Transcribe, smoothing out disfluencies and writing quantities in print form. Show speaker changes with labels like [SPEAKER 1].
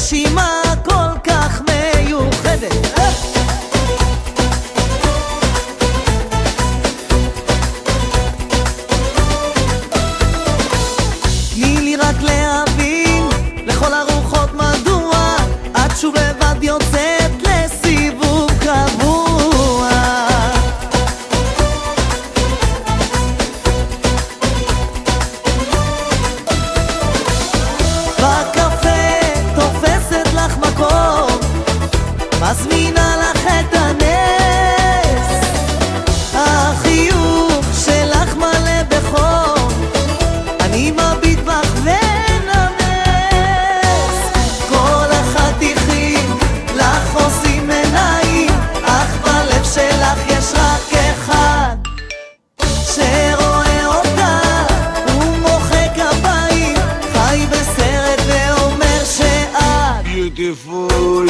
[SPEAKER 1] נשימה כל כך מיוחדת. תני לי רק להבין לכל הרוחות מדוע את שוב לבד יוצאת לסיבוב קבוע. בקפה תופסת לך מקום, מזמינה לך את הנס, החיוך שלך מלא בחום, אני מביט בך ונמס. כל החתיכים לך עושים עיניים, אך בלב שלך יש רק אחד שרואה אותה ומוחא כפיים, חי בסרט ואומר שאת
[SPEAKER 2] beautiful.